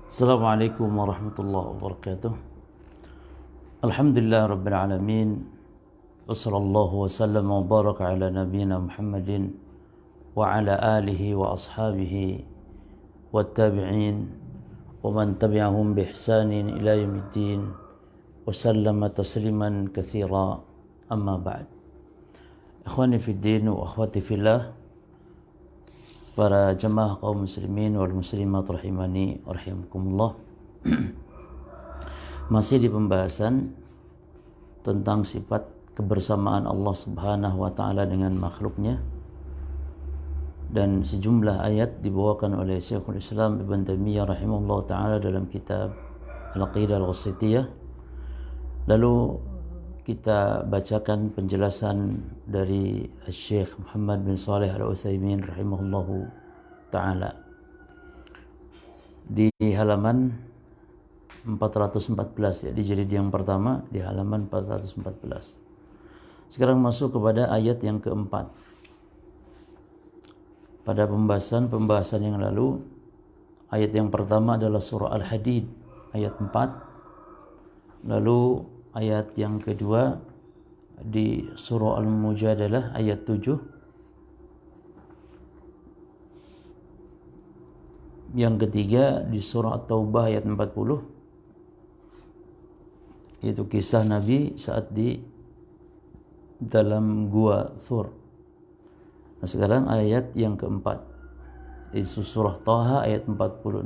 Assalamualaikum warahmatullahi wabarakatuh. Alhamdulillah rabbil alamin. Wassallallahu wasallam wa baraka ala nabiyyina Muhammadin wa ala alihi wa ashabihi wa tabi'in wa man tabi'ahum bi ihsanin ila yaumiddin wa sallama tasliman katsira, amma ba'd. Ikhwani fid din wa akhwati fillah, para jemaah kaum muslimin wal muslimat rahimani wa rahimakumullah. Masih di pembahasan tentang sifat kebersamaan Allah Subhanahu wa taala dengan makhluknya, dan sejumlah ayat dibawakan oleh Syekhul Islam Ibn Taimiyah rahimahullah taala dalam kitab Al-Aqidah Al-Wasithiyah. Lalu kita bacakan penjelasan dari Syekh Muhammad bin Shalih Al-Utsaimin rahimahullahu ta'ala di halaman 414, ya, di jilid yang pertama di halaman 414. Sekarang masuk kepada ayat yang keempat. Pada pembahasan yang lalu, ayat yang pertama adalah surah Al-Hadid ayat 4. Lalu ayat yang kedua di surah Al-Mujadalah ayat 7. Yang ketiga di surah At-Taubah ayat 40. Itu kisah Nabi saat di dalam gua Thur. Nah, sekarang ayat yang keempat di surah Taha ayat 46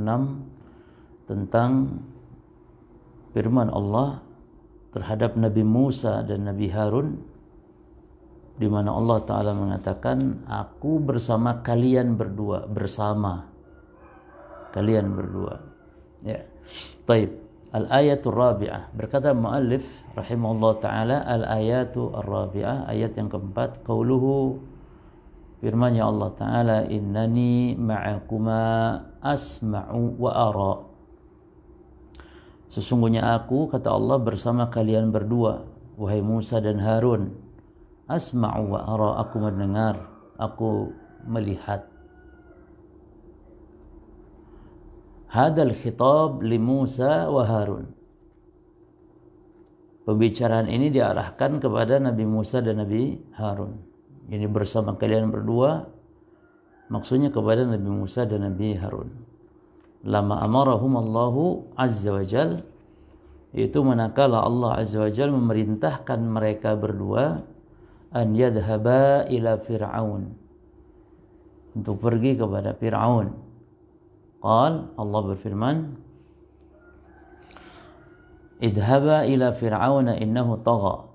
tentang firman Allah terhadap Nabi Musa dan Nabi Harun, di mana Allah Ta'ala mengatakan, aku bersama kalian berdua, bersama kalian berdua. Ya. Taib. Al-ayatul rabi'ah. Berkata muallif rahimahullah ta'ala, al-ayatul rabi'ah, ayat yang keempat, qauluhu, firman-Nya Allah Ta'ala, innani ma'akuma asma'u wa ara. Sesungguhnya aku, kata Allah, bersama kalian berdua, wahai Musa dan Harun. Asma'u wa ara, aku mendengar, aku melihat. Hadal khitab li Musa wa Harun. Pembicaraan ini diarahkan kepada Nabi Musa dan Nabi Harun. Ini bersama kalian berdua, maksudnya kepada Nabi Musa dan Nabi Harun. Lama amarahum Allahu azza wa jal, itu manakala Allah azza wa jal memerintahkan mereka berdua an yadhhaba ila fir'aun, untuk pergi kepada Fir'aun. Qal, Allah berfirman, idhaba ila fir'auna innahu tagha.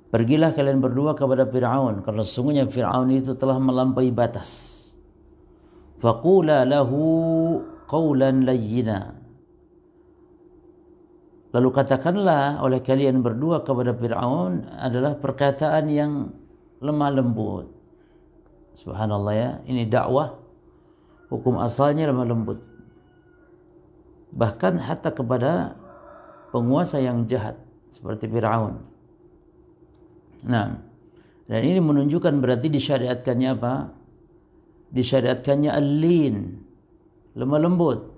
Pergilah kalian berdua kepada Fir'aun, karena sesungguhnya Fir'aun itu telah melampaui batas. Faqula lahu qawlan layyina. Lalu katakanlah oleh kalian berdua kepada Fir'aun adalah perkataan yang lemah lembut. Subhanallah, ya, ini dakwah, hukum asalnya lemah lembut. Bahkan hatta kepada penguasa yang jahat seperti Fir'aun. Nah, dan ini menunjukkan berarti disyariatkannya apa? Disyariatkannya al-lin, lemah lembut,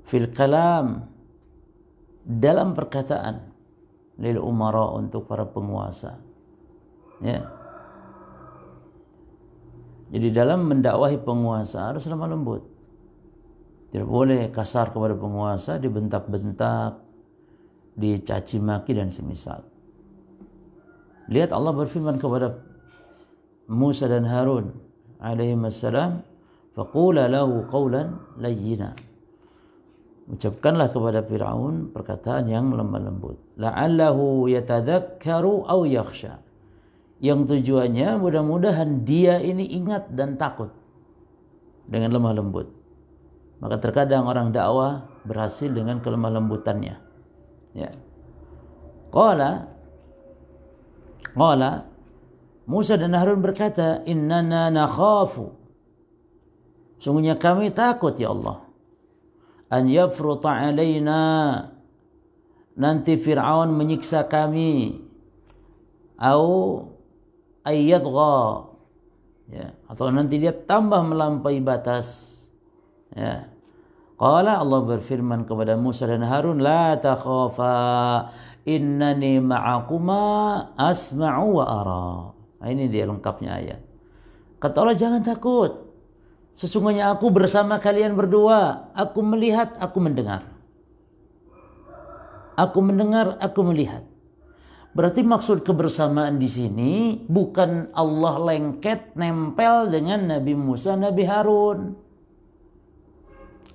fil kalam, dalam perkataan, lil umara, untuk para penguasa. Ya. Jadi dalam mendakwahi penguasa harus lemah lembut. Tidak boleh kasar kepada penguasa, dibentak-bentak, dicaci maki dan semisal. Lihat Allah berfirman kepada Musa dan Harun alaihissalam, faqula lahu qawlan layyina. Ucapkanlah kepada Fir'aun perkataan yang lemah lembut. La'allahu yatadzakkaru aw yakhsha. Yang tujuannya mudah-mudahan dia ini ingat dan takut dengan lemah lembut. Maka terkadang orang dakwah berhasil dengan kelemah lembutannya. Ya. Qala Musa dan Harun berkata, innana nakhafu, sungguhnya kami takut ya Allah, an yafruta alaina, nanti Fir'aun menyiksa kami, au ayyadgha, ya, atau nanti dia tambah melampaui batas, ya, Qala, Allah berfirman kepada Musa dan Harun, la takhafa innani ma'akuma asma'u wa ara. Nah, ini dia lengkapnya ayat. Kata Allah, jangan takut. Sesungguhnya aku bersama kalian berdua. Aku melihat, aku mendengar. Aku mendengar, aku melihat. Berarti maksud kebersamaan di sini bukan Allah lengket nempel dengan Nabi Musa, Nabi Harun.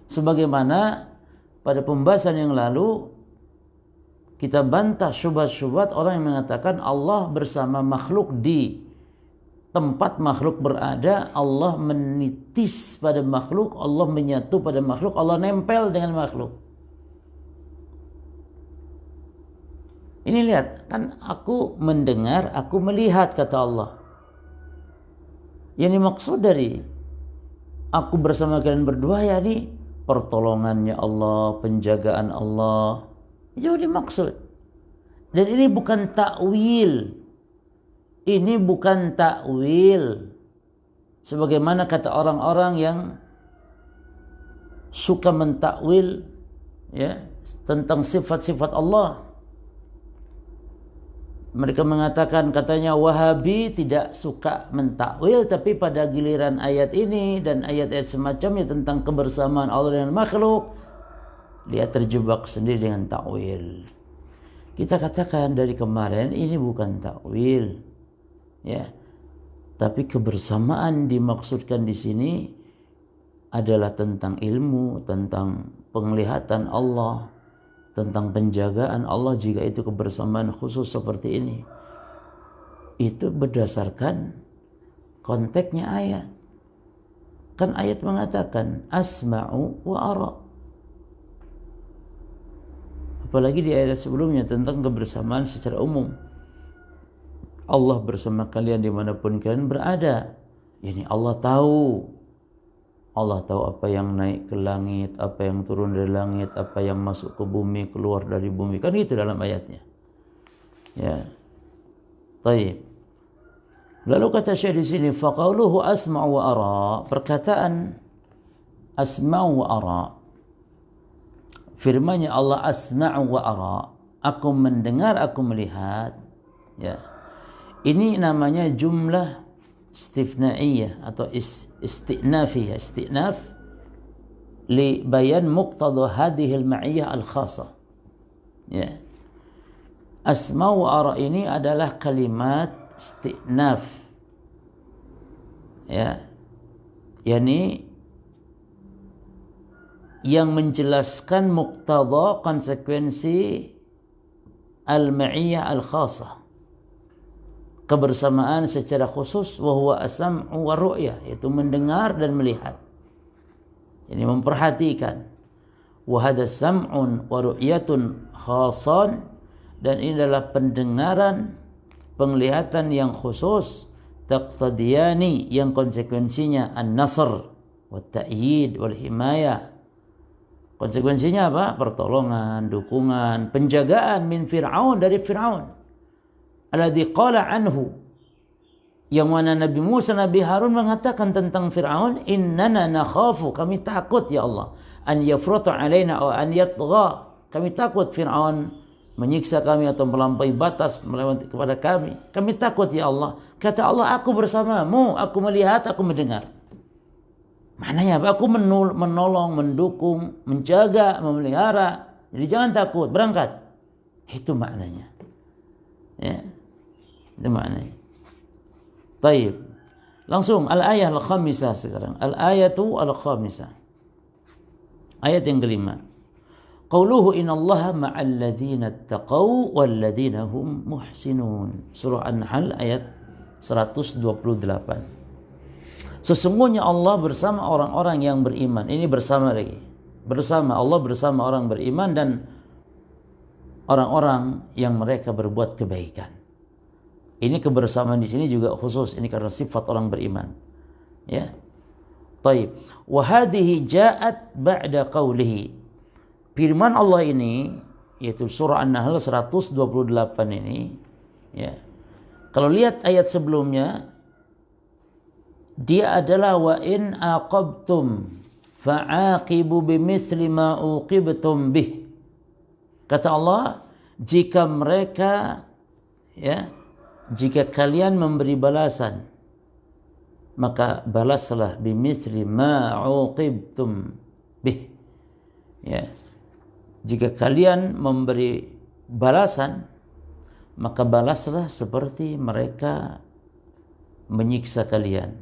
Sebagaimana pada pembahasan yang lalu kita bantah syubhat-syubhat orang yang mengatakan Allah bersama makhluk di tempat makhluk berada, Allah menitis pada makhluk, Allah menyatu pada makhluk, Allah nempel dengan makhluk. Ini lihat, kan aku mendengar, aku melihat, kata Allah. Yang dimaksud dari aku bersama kalian berdua, yakni pertolongannya Allah, penjagaan Allah. Itu dimaksud. Dan ini bukan takwil. Ini bukan takwil. Sebagaimana kata orang-orang yang suka mentakwil ya tentang sifat-sifat Allah. Mereka mengatakan, katanya Wahabi tidak suka mentakwil, tapi pada giliran ayat ini dan ayat-ayat semacamnya tentang kebersamaan Allah dengan makhluk, dia terjebak sendiri dengan takwil. Kita katakan dari kemarin ini bukan takwil. Ya, tapi kebersamaan dimaksudkan di sini adalah tentang ilmu, tentang penglihatan Allah, tentang penjagaan Allah jika itu kebersamaan khusus seperti ini. Itu berdasarkan konteksnya ayat. Kan ayat mengatakan asma'u wa ara. Apalagi di ayat sebelumnya tentang kebersamaan secara umum. Allah bersama kalian dimanapun kalian berada. Yani Allah tahu apa yang naik ke langit, apa yang turun dari langit, apa yang masuk ke bumi, keluar dari bumi. Kan itu dalam ayatnya. Ya. Baik. Lalu kata Syekh di sini, faqauluhu asma'u wa ara, perkataan asma'u wa ara. Firman-Nya Allah asma'u wa ara, aku mendengar, aku melihat. Ya. Ini namanya jumlah istifnaiyah atau istinafiyah. Istinaf li bayan muqtada hadhihi al-ma'iyyah al-khassa. Ya. Asma wa ara ini adalah kalimat istinaf. Ya. Yani yang menjelaskan muqtada konsekuensi al-ma'iyyah al-khassa. Kebersamaan secara khusus wa huwa as-sam'u wa ru'yah, yaitu mendengar dan melihat. Ini memperhatikan. Wa hadha sam'un wa ru'yatun khasan, dan ini adalah pendengaran, penglihatan yang khusus, taqtadiyani, yang konsekuensinya an-nasr wa ta'yid wal himayah. Konsekuensinya apa? Pertolongan, dukungan, penjagaan min Fir'aun, dari Fir'aun. Alladzi qala anhu, yang mana Nabi Musa, Nabi Harun mengatakan tentang Fir'aun, innana nakhafu, kami takut ya Allah, an yafruta alaina atau an yatgha, kami takut Fir'aun menyiksa kami atau melampaui batas melewati kepada kami. Kami takut ya Allah. Kata Allah, aku bersamamu, aku melihat, aku mendengar. Maknanya apa? Aku menolong, mendukung, menjaga, memelihara. Jadi jangan takut, berangkat. Itu maknanya. Ya. Itu maknanya. Taib. Langsung al-ayah al-khamisah sekarang. Al-ayatu al-khamisah. Ayat yang kelima. Qauluhu inallaha ma'al ladzina ittaqaw wal ladzina hum muhsinun. Surah An-Nahl ayat 128. Sesungguhnya Allah bersama orang-orang yang beriman. Ini bersama lagi. Bersama Allah, bersama orang beriman dan orang-orang yang mereka berbuat kebaikan. Ini kebersamaan di sini juga khusus, ini karena sifat orang beriman. Ya. Taib. Wa hadhihi ja'at ba'da qawlihi. Firman Allah ini, yaitu surah An-Nahl 128 ini, ya. Kalau lihat ayat sebelumnya, dia adalah wa in aqabtum fa'aqibu bimithli ma uqibtum bih. Kata Allah, jika kalian memberi balasan, maka balaslah bimithli ma uqibtum bih. Ya. Jika kalian memberi balasan, maka balaslah seperti mereka menyiksa kalian.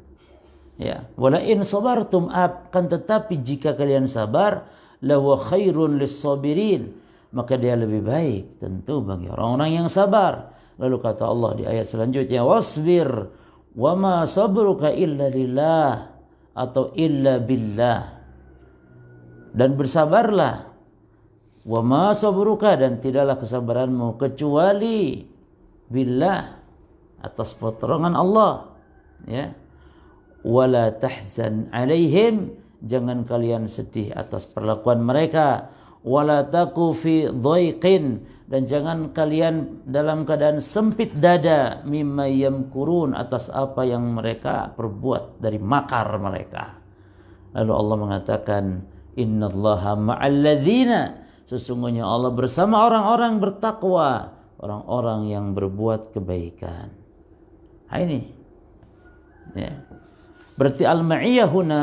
Ya, wala in sabartum, akan tetapi jika kalian sabar, lahu khairun lis-sabirin, maka dia lebih baik tentu bagi orang-orang yang sabar. Lalu kata Allah di ayat selanjutnya, wasbir wa ma sabruka illa lillah, atau illa billah, dan bersabarlah, wa ma sabruka, dan tidaklah kesabaranmu kecuali billah, atas pertolongan Allah. Ya, wala tahzan alaihim, jangan kalian sedih atas perlakuan mereka, wala taku fi dhaiqin, dan jangan kalian dalam keadaan sempit dada, mimma yamkurun, atas apa yang mereka perbuat dari makar mereka. Lalu Allah mengatakan, innallaha ma'al ladzina, sesungguhnya Allah bersama orang-orang bertakwa, orang-orang yang berbuat kebaikan. Ini ya. Berarti al-ma'iyah huna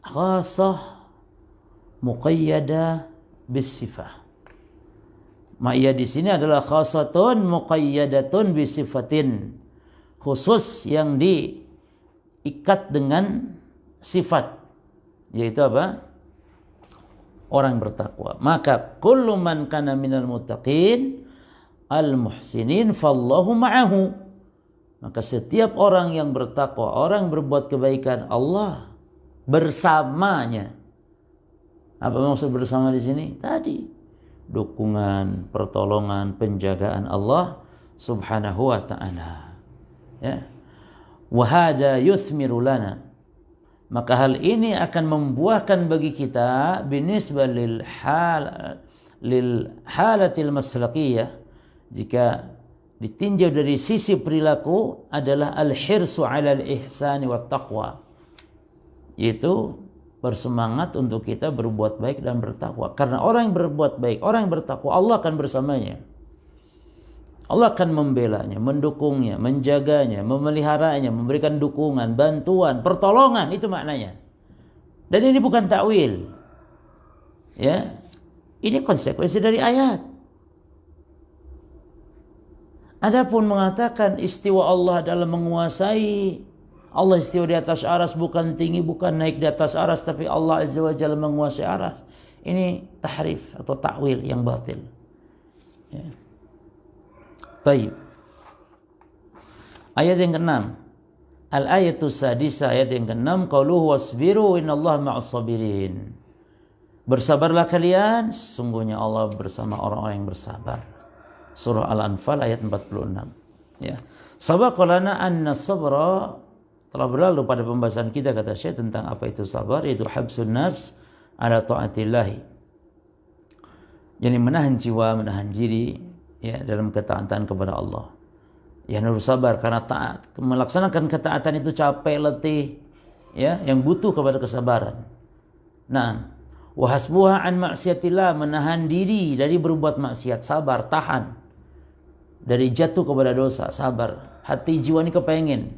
khasah muqayyadah bisifah. Ma'iyah di sini adalah khasatun muqayyadatun bisifatin, khusus yang diikat dengan sifat, yaitu apa? Orang bertakwa. Maka kullu man kana minal muttaqin al-muhsinin fallahu ma'ahu. Maka setiap orang yang bertakwa, orang berbuat kebaikan, Allah bersamanya. Apa maksud bersama di sini? Tadi dukungan, pertolongan, penjagaan Allah Subhanahu wa ta'ala. Ya. Wa hada yuthmiru lana. Maka hal ini akan membuahkan bagi kita binisbah lil halatil maslaqiyah, jika ditinjau dari sisi perilaku, adalah al-hirsu 'alal ihsani wat taqwa, yaitu bersemangat untuk kita berbuat baik dan bertakwa. Karena orang yang berbuat baik, orang yang bertakwa, Allah akan bersamanya. Allah akan membelanya, mendukungnya, menjaganya, memeliharanya, memberikan dukungan, bantuan, pertolongan, itu maknanya. Dan ini bukan takwil. Ya. Ini konsekuensi dari ayat. Adapun mengatakan istiwa Allah dalam menguasai, Allah istiwa di atas aras, bukan tinggi, bukan naik di atas aras, tapi Allah Azza wa Jalla menguasai aras. Ini tahrif atau takwil yang batil. Ya. Baik. Ayat yang ke-6. Al-ayatus sadisa, ayat yang ke-6, qauluhu wasbiru innallaha ma'as sabirin. Bersabarlah kalian, sungguhnya Allah bersama orang-orang yang bersabar. Surah Al-Anfal ayat 46. Ya. Sabaqalana anna sabra, telah berlalu pada pembahasan kita, kata Syekh, tentang apa itu sabar, yaitu habsun nafs ala ta'atillahi. Jadi menahan jiwa, menahan diri, ya, dalam ketaatan kepada Allah. Ya, harus sabar karena taat. Melaksanakan ketaatan itu capek, letih, ya, yang butuh kepada kesabaran. Nah, wa hasbuha an maksiatillah, menahan diri dari berbuat maksiat, sabar, tahan. Dari jatuh kepada dosa, sabar. Hati jiwa ini kepengen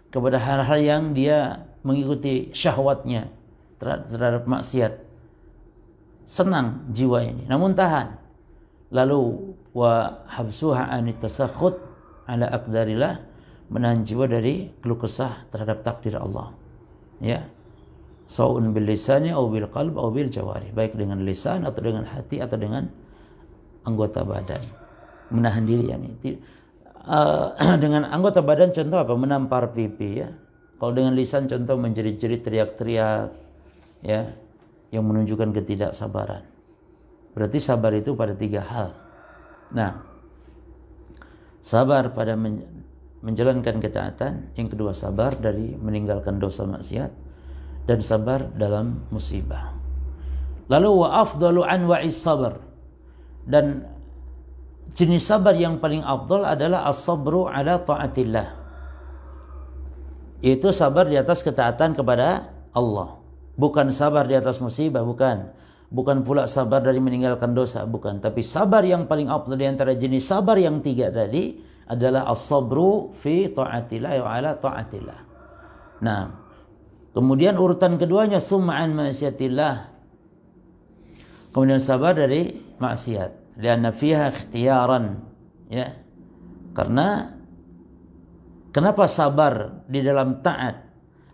kepada hal-hal yang dia mengikuti syahwatnya terhadap maksiat. Senang jiwa ini, namun tahan. Lalu wa habsuha anit tasakhut ala aqdarillah, menahan jiwa dari keluh kesah terhadap takdir Allah. Ya. Sa'un bil lisani au bil qalb au bil jawarih, baik dengan lisan atau dengan hati atau dengan anggota badan. Menahan diri, yani dengan anggota badan contoh apa? Menampar pipi, ya. Kalau dengan lisan contoh menjerit-jerit, teriak-teriak, ya, yang menunjukkan ketidaksabaran. Berarti sabar itu pada 3 hal. Nah, sabar pada menjalankan ketaatan, yang kedua sabar dari meninggalkan dosa maksiat, dan sabar dalam musibah. Lalu wa afdalu anwa'is sabar, dan jenis sabar yang paling afdal adalah as-sabru ala ta'atillah, yaitu sabar di atas ketaatan kepada Allah. Bukan sabar di atas musibah, bukan. Bukan pula sabar dari meninggalkan dosa, bukan. Tapi sabar yang paling afdal di antara jenis sabar yang 3 tadi adalah as-sabru fi ta'atillah wa ala ta'atillah. Nah, kemudian urutan keduanya sum'an ma'asyatillah. Kemudian sabar dari maksiat. Lianna fiha ikhtiyaran. Ya. Karena kenapa sabar di dalam taat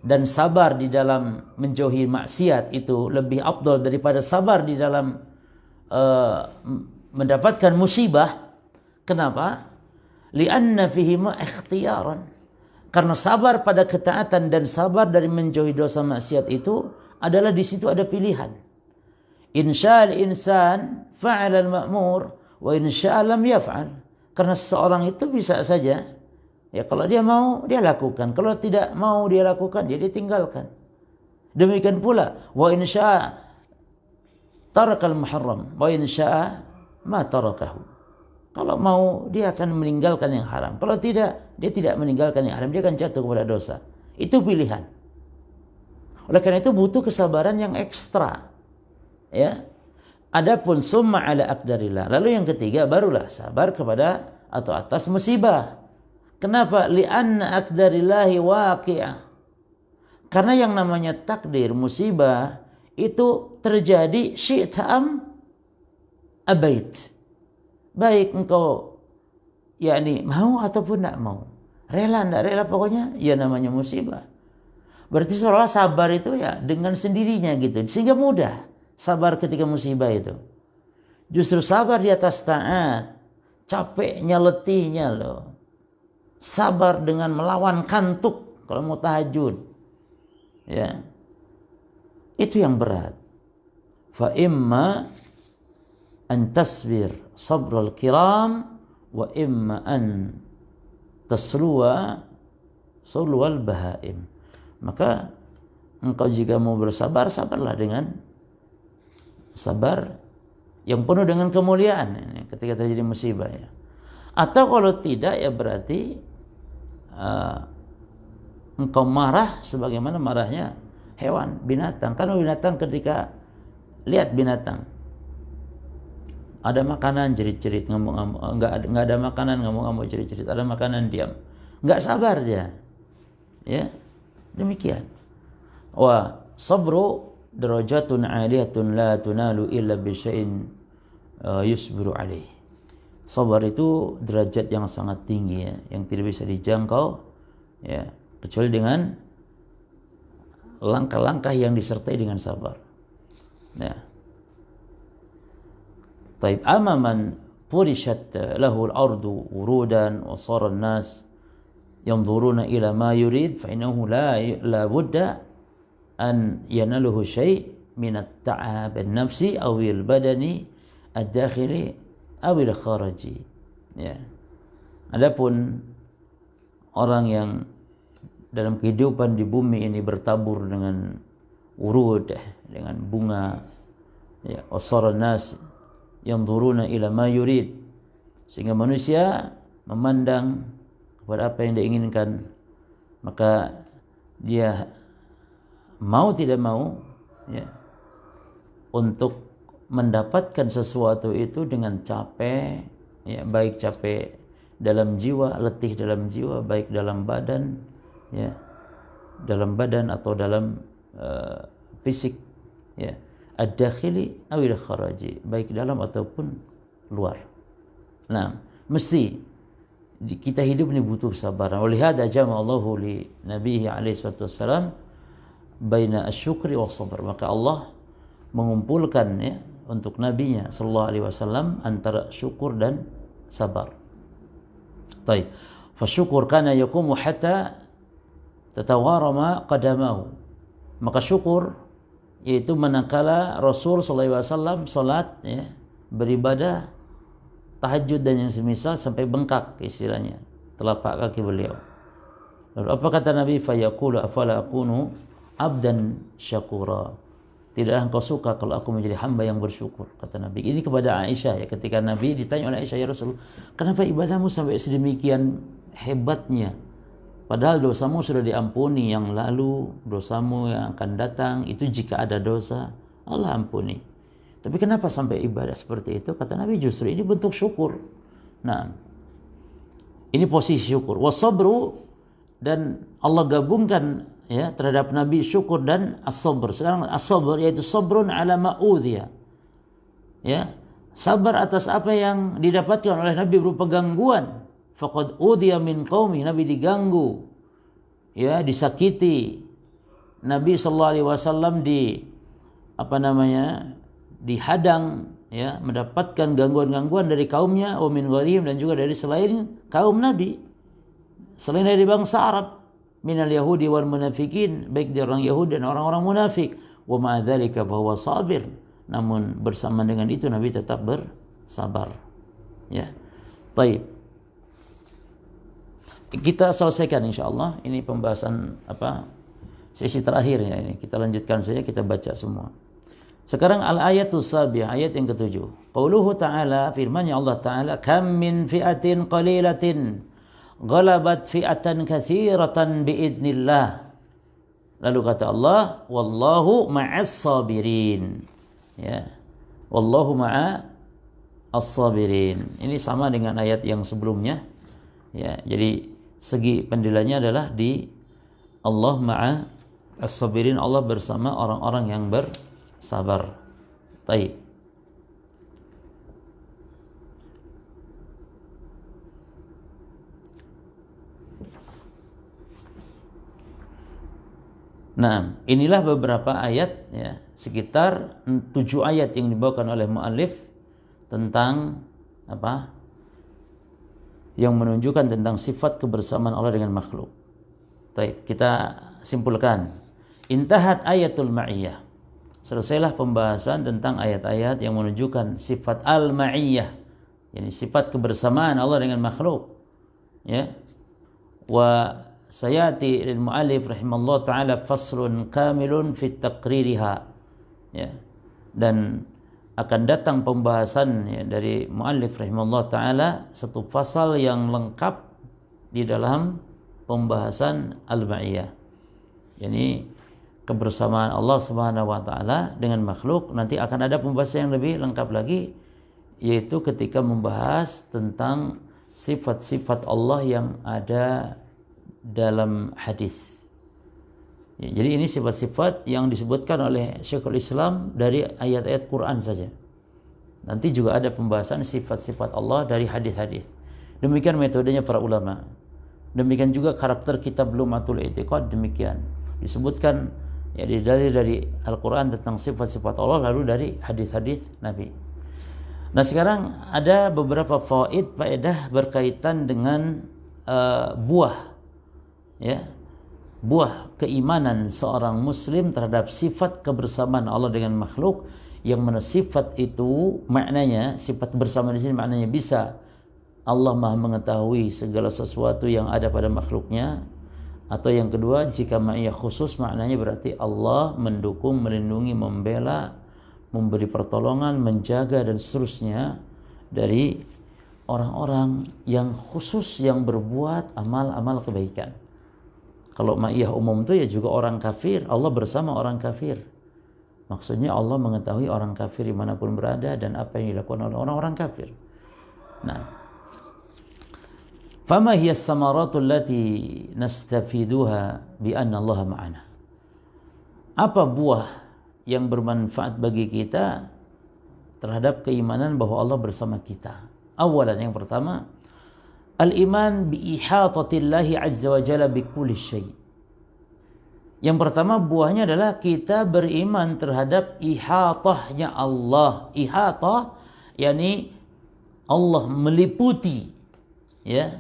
dan sabar di dalam menjauhi maksiat itu lebih afdal daripada sabar di dalam mendapatkan musibah? Kenapa? Lianna fihi ma ikhtiyaran. Karena sabar pada ketaatan dan sabar dari menjauhi dosa maksiat itu adalah di situ ada pilihan. Insya'al insan fa'ala al-ma'mur wa insya'al lam yaf'al. Karena seseorang itu bisa saja, ya kalau dia mau dia lakukan, kalau tidak mau dia lakukan dia tinggalkan. Demikian pula wa insya'a tarakal muharram wa insya'a ma tarakahu. Kalau mau dia akan meninggalkan yang haram, kalau tidak dia tidak meninggalkan yang haram, dia akan jatuh kepada dosa. Itu pilihan. Oleh karena itu butuh kesabaran yang ekstra. Ya. Adapun summa ala aqdarillah. Lalu yang ketiga barulah sabar kepada atau atas musibah. Kenapa? Li'anna aqdarillahi waqi'ah. Karena yang namanya takdir musibah itu terjadi syi'tam abait. Baik engkau yakni mau ataupun tidak mau. Rela tidak rela pokoknya ya namanya musibah. Berarti seolah sabar itu ya dengan sendirinya gitu. Sehingga mudah sabar ketika musibah itu. Justru sabar di atas taat, capeknya, letihnya loh. Sabar dengan melawan kantuk kalau mau tahajud. Ya. Itu yang berat. Fa imma an tasbir sabral kiram wa imma an tasluwa sulwal bahaim. Maka engkau jika mau bersabar, sabarlah dengan sabar yang penuh dengan kemuliaan ketika terjadi musibah ya. Atau kalau tidak ya berarti engkau marah sebagaimana marahnya hewan, binatang. Karena binatang ketika lihat binatang ada makanan jerit-jerit ngamuk-ngamuk, enggak ada makanan ngamuk-ngamuk jerit-jerit, ada makanan diam. Enggak sabar dia. Ya. Demikian. Wa sabru darajatun 'aliyatun la tunalu illa bi syai'in yusbiru alaih. Sabar itu derajat yang sangat tinggi ya, yang tidak bisa dijangkau ya, kecuali dengan langkah-langkah yang disertai dengan sabar. Ya. Taib amaman furishat lahu al-ardu wurudan wa sara an-nas yanzuruna ila ma yurid fa innahu la budda an yanaluhu syai' min at-ta'ab an-nafsi aw al-badani ad-dakhili aw al-kharaji. Ya. Adapun orang yang dalam kehidupan di bumi ini bertabur dengan urud, dengan bunga, ya, wasaran nas yanzuruna ila ma yurid, sehingga manusia memandang kepada apa yang dia inginkan, maka dia mau tidak mau ya, untuk mendapatkan sesuatu itu dengan capek ya, baik capek dalam jiwa, letih dalam jiwa, baik dalam badan ya, dalam badan atau dalam fisik ya, ad-dakhili awil kharaji, baik dalam ataupun luar. Nah, mesti kita hidup ini butuh kesabaran. Oleh hada jama'allahu li nabihi alaihi wassalam baina asyukri was sabr. Maka Allah mengumpulkan ya untuk nabinya sallallahu alaihi wasallam antara syukur dan sabar. Baik. Fasyukur kana yaqumu hatta tatawarama qadamahu. Maka syukur yaitu manakala Rasul sallallahu alaihi wasallam salat ya, beribadah tahajud dan yang semisal sampai bengkak istilahnya telapak kaki beliau. Lalu apa kata Nabi? Fayaqulu afala akunu abdan syakura. Tidaklah engkau suka kalau aku menjadi hamba yang bersyukur, kata Nabi. Ini kepada Aisyah ya, ketika Nabi ditanya oleh Aisyah, ya Rasul, kenapa ibadahmu sampai sedemikian hebatnya? Padahal dosamu sudah diampuni yang lalu, dosamu yang akan datang itu jika ada dosa Allah ampuni. Tapi kenapa sampai ibadah seperti itu? Kata Nabi justru ini bentuk syukur. Nah, ini posisi syukur. Wasabru, dan Allah gabungkan ya terhadap Nabi syukur dan as-sabr. Sekarang as-sabr yaitu sabrun ala ma'udhiya. Ya, sabar atas apa yang didapatkan oleh Nabi berupa gangguan. Faqad udhiya min qaumi, Nabi diganggu, ya, disakiti. Nabi sallallahu alaihi wasallam dihadang, ya, mendapatkan gangguan-gangguan dari kaumnya, wa min ghairihim, dan juga dari selain kaum Nabi, selain dari bangsa Arab, minal yahudi wal munafikin, baik dari orang Yahudi dan orang-orang munafik. Wa ma'a dzalika fa huwa sabir, namun bersama dengan itu Nabi tetap bersabar. Ya. Baik. Kita selesaikan insyaallah ini pembahasan sesi terakhir ya ini. Kita lanjutkan saja, kita baca semua. Sekarang al-ayatus sabiah, ayat yang ke-7. Qauluhu ta'ala, firman-Nya Allah Ta'ala, kam min fi'atin qalilatin ghalabat fi'atan katsiratan biidznillah. Lalu kata Allah, wallahu ma'as sabirin. Ya. Wallahu ma'as sabirin. Ini sama dengan ayat yang sebelumnya. Ya, jadi segi pendilanya adalah di Allah ma'a as-sabirin, Allah bersama orang-orang yang bersabar. Baik. Nah, inilah beberapa ayat ya, sekitar 7 ayat yang dibawakan oleh muallif tentang yang menunjukkan tentang sifat kebersamaan Allah dengan makhluk. Baik, kita simpulkan. Intahat ayatul ma'iyah. Selesailah pembahasan tentang ayat-ayat yang menunjukkan sifat al-ma'iyah, yakni sifat kebersamaan Allah dengan makhluk. Ya. Wa sayati lil mu'allif rahimallahu taala faslun kamilun fit taqririha. Ya. Dan akan datang pembahasan ya, dari muallif rahimahullah ta'ala, satu pasal yang lengkap di dalam pembahasan al-ma'iyah, yakni kebersamaan Allah subhanahu wa ta'ala dengan makhluk. Nanti akan ada pembahasan yang lebih lengkap lagi, yaitu ketika membahas tentang sifat-sifat Allah yang ada dalam hadis. Ya, jadi ini sifat-sifat yang disebutkan oleh Syekhul Islam dari ayat-ayat Quran saja. Nanti juga ada pembahasan sifat-sifat Allah dari hadis-hadis. Demikian metodenya para ulama. Demikian juga karakter kitab Lumatul I'tiqad, demikian. Disebutkan ya dari Al-Quran tentang sifat-sifat Allah, lalu dari hadis-hadis Nabi. Nah, sekarang ada beberapa faedah berkaitan dengan buah, ya. Buah keimanan seorang muslim terhadap sifat kebersamaan Allah dengan makhluk, yang mana sifat itu maknanya, sifat bersamaan di sini maknanya bisa Allah Maha mengetahui segala sesuatu yang ada pada makhluknya, atau yang kedua jika ma'iyah khusus maknanya berarti Allah mendukung, melindungi, membela, memberi pertolongan, menjaga dan seterusnya dari orang-orang yang khusus yang berbuat amal-amal kebaikan. Kalau ma'iyah umum itu ya juga orang kafir, Allah bersama orang kafir. Maksudnya Allah mengetahui orang kafir dimanapun berada dan apa yang dilakukan oleh orang-orang kafir. Nah, fama hiya as-samaratu allati nastafiduha bi anna Allah ma'ana. Apa buah yang bermanfaat bagi kita terhadap keimanan bahwa Allah bersama kita? Awalan, yang pertama, al-iman bi ihatatillahi azza wa jalla bi kulli syai'. Yang pertama buahnya adalah kita beriman terhadap ihatahnya Allah. Ihatah yakni Allah meliputi, ya,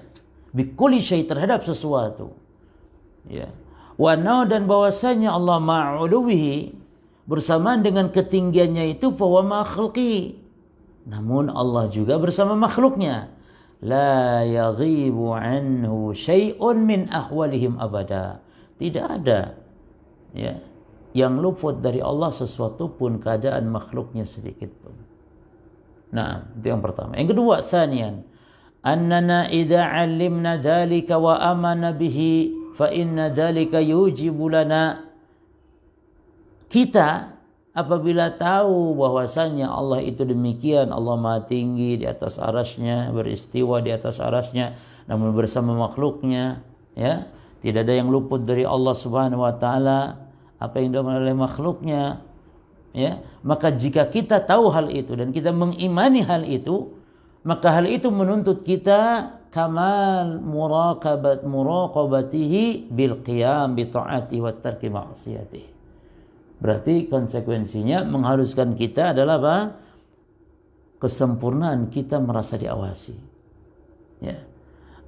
bi kulli syai', terhadap sesuatu. Ya. Wa dan bahwasanya Allah ma'uluhi, bersamaan dengan ketinggiannya itu, fa huwa ma khalqi, namun Allah juga bersama makhluknya. La yaghibu anhu syai'un min ahwalihim abada. Tidak ada ya yang luput dari Allah sesuatu pun keadaan makhluknya sedikit pun. Nah, itu yang pertama. Yang kedua, tsaniyan, annana idza 'allimna dzalika wa amana bihi fa inna dzalika yujibu lana. Kita apabila tahu bahwasanya Allah itu demikian, Allah Maha Tinggi di atas arasy-Nya, beristiwa di atas arasy-Nya, namun bersama makhluknya, ya, tidak ada yang luput dari Allah Subhanahu wa taala, apa yang dilakukan oleh makhluknya, ya, maka jika kita tahu hal itu dan kita mengimani hal itu, maka hal itu menuntut kita kamal muraqabatihi bil qiyam bi ta'ati wa tarki ma'siyatihi. Berarti konsekuensinya mengharuskan kita adalah apa? Kesempurnaan kita merasa diawasi. Ya.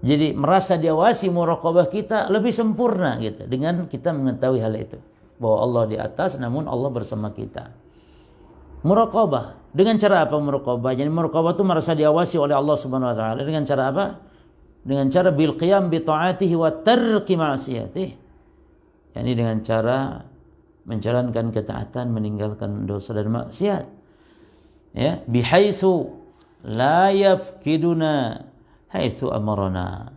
Jadi merasa diawasi, muraqabah kita lebih sempurna gitu dengan kita mengetahui hal itu, bahwa Allah di atas namun Allah bersama kita. Muraqabah dengan cara apa muraqabah? Jadi muraqabah itu merasa diawasi oleh Allah Subhanahu wa taala dengan cara apa? Dengan cara bil qiyam bi ta'atihi wa tarki ma'siyatihi. Yani dengan cara menjalankan ketaatan, meninggalkan dosa dan maksiat. Ya, bihaitsu la yafkiduna haitsu amarna.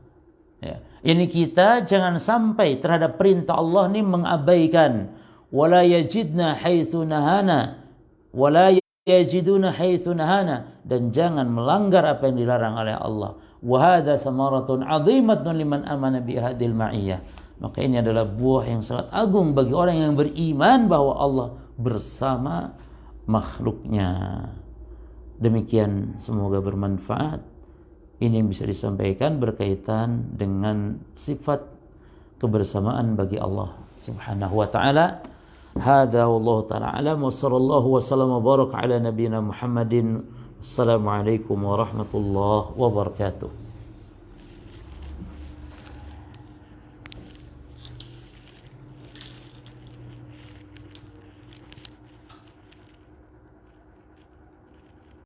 Ya. Ini kita jangan sampai terhadap perintah Allah ini mengabaikan, wala yajidna haitsu nahana, wala yajiduna haitsu nahana, dan jangan melanggar apa yang dilarang oleh Allah. Wa hadza samaratun 'azimatun liman amana bi hadhil ma'iyyah. Maka ini adalah buah yang sangat agung bagi orang yang beriman bahwa Allah bersama makhluknya. Demikian, semoga bermanfaat. Ini yang bisa disampaikan berkaitan dengan sifat kebersamaan bagi Allah Subhanahu wa taala. Hadza wallahu taala alam wa sallallahu wa sallam wa baraka ala nabiyyina Muhammadin. Assalamualaikum warahmatullahi wabarakatuh.